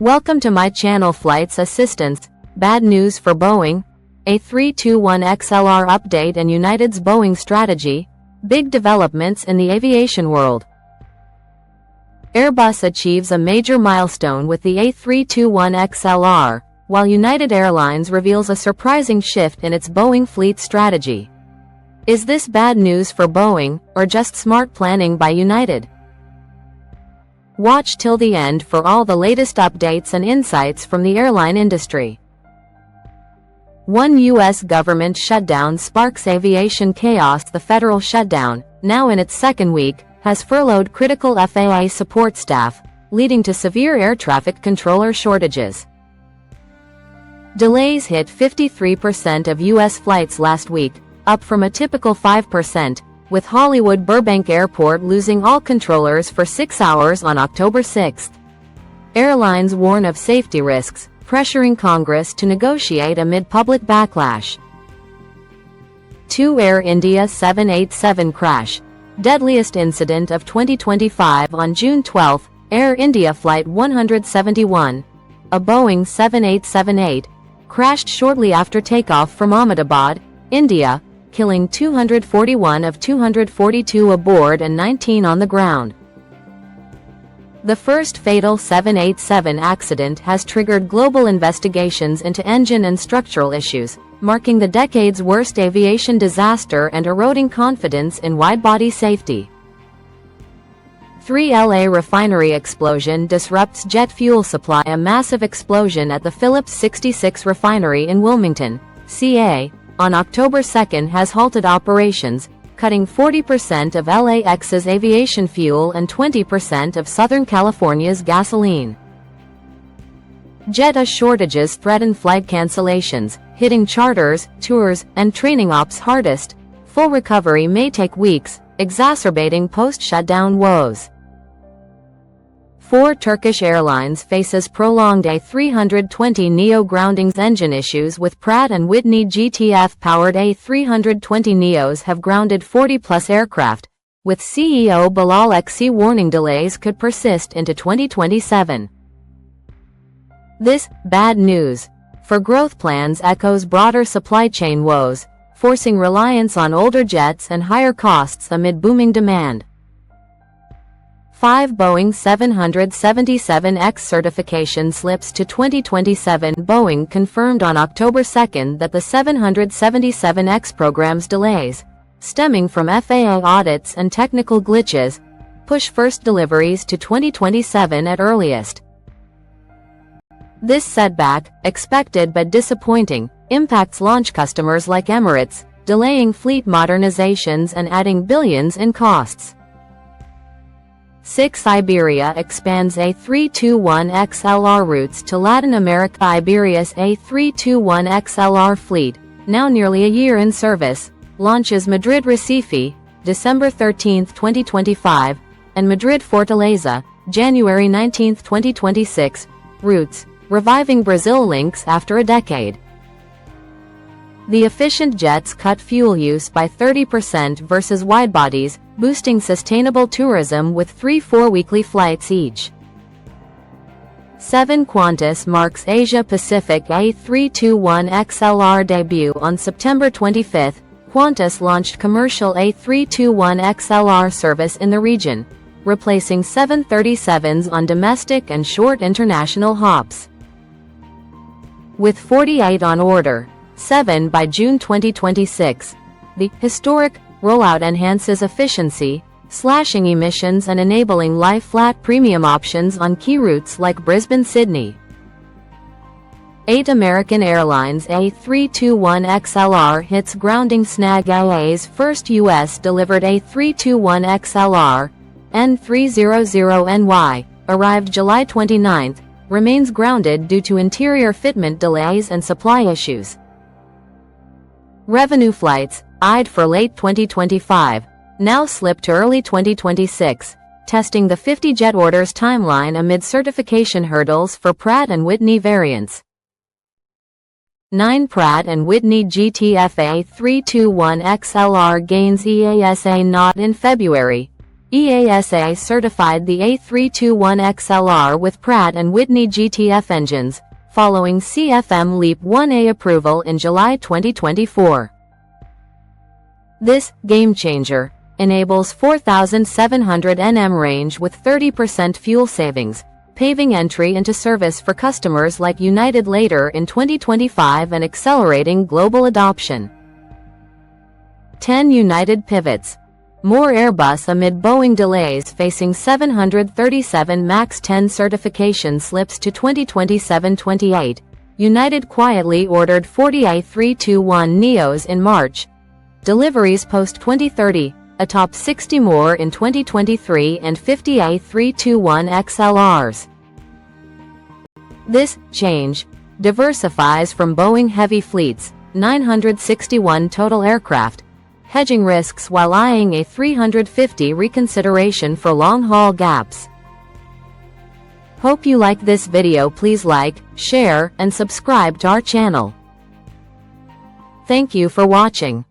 Welcome to my channel. Flights Assistance. Bad news for Boeing. A321XLR update and United's Boeing strategy. Big developments in the aviation world. Airbus achieves a major milestone with the A321XLR, while United Airlines reveals a surprising shift in its Boeing fleet strategy. Is this bad news for Boeing, or just smart planning by United? Watch till the end for all the latest updates and insights from the airline industry. One U.S. government shutdown sparks aviation chaos. The federal shutdown, now in its second week, has furloughed critical FAA support staff, leading to severe air traffic controller shortages. Delays hit 53% of U.S. flights last week, up from a typical 5%, with Hollywood Burbank Airport losing all controllers for 6 hours on October 6. Airlines warn of safety risks, pressuring Congress to negotiate amid public backlash. 2 Air India 787 crash. Deadliest incident of 2025. On June 12, Air India Flight 171, a Boeing 787-8, crashed shortly after takeoff from Ahmedabad, India, killing 241 of 242 aboard and 19 on the ground. The first fatal 787 accident has triggered global investigations into engine and structural issues, marking the decade's worst aviation disaster and eroding confidence in wide-body safety. 3 LA refinery explosion disrupts jet fuel supply. A massive explosion at the Phillips 66 refinery in Wilmington, CA, on October 2 has halted operations, cutting 40% of LAX's aviation fuel and 20% of Southern California's gasoline. Jet shortages threaten flight cancellations, hitting charters, tours, and training ops hardest. Full recovery may take weeks, exacerbating post-shutdown woes. 4 Turkish Airlines faces prolonged A320neo groundings. Engine issues with Pratt & Whitney GTF-powered A320neos have grounded 40-plus aircraft, with CEO Bilal Eksi warning delays could persist into 2027. This bad news for growth plans echoes broader supply chain woes, forcing reliance on older jets and higher costs amid booming demand. 5 Boeing 777X certification slips to 2027. Boeing confirmed on October 2 that the 777X program's delays, stemming from FAA audits and technical glitches, push first deliveries to 2027 at earliest. This setback, expected but disappointing, impacts launch customers like Emirates, delaying fleet modernizations and adding billions in costs. 6 Iberia expands A321XLR routes to Latin America. Iberia's A321XLR fleet, now nearly a year in service, launches Madrid-Recife, December 13, 2025, and Madrid-Fortaleza, January 19, 2026, routes, reviving Brazil links after a decade. The efficient jets cut fuel use by 30% versus widebodies, boosting sustainable tourism with 3 4-weekly flights each. 7 Qantas marks Asia-Pacific A321XLR debut. On September 25, Qantas launched commercial A321XLR service in the region, replacing 737s on domestic and short international hops. With 48 on order, 7 by June 2026, the historic rollout enhances efficiency, slashing emissions and enabling lie-flat premium options on key routes like Brisbane-Sydney. 8 American Airlines A321XLR hits grounding. Snag AA's first U.S.-delivered A321XLR, N300NY, arrived July 29, remains grounded due to interior fitment delays and supply issues. Revenue flights, eyed for late 2025, now slip to early 2026, testing the 50 jet orders timeline amid certification hurdles for Pratt & Whitney variants. 9 Pratt & Whitney GTF A321XLR gains EASA nod in February, EASA certified the A321XLR with Pratt & Whitney GTF engines, following CFM LEAP 1A approval in July 2024. This game-changer enables 4,700 nm range with 30% fuel savings, paving entry into service for customers like United later in 2025 and accelerating global adoption. 10 United pivots. More Airbus amid Boeing delays facing 737 MAX 10 certification slips to 2027-28. United quietly ordered 40 A321neos in March. Deliveries post-2030, atop 60 more in 2023 and 50 A321XLRs. This change diversifies from Boeing heavy fleets, 961 total aircraft, hedging risks while eyeing a 350 reconsideration for long-haul gaps. Hope you like this video. Please like, share, and subscribe to our channel. Thank you for watching.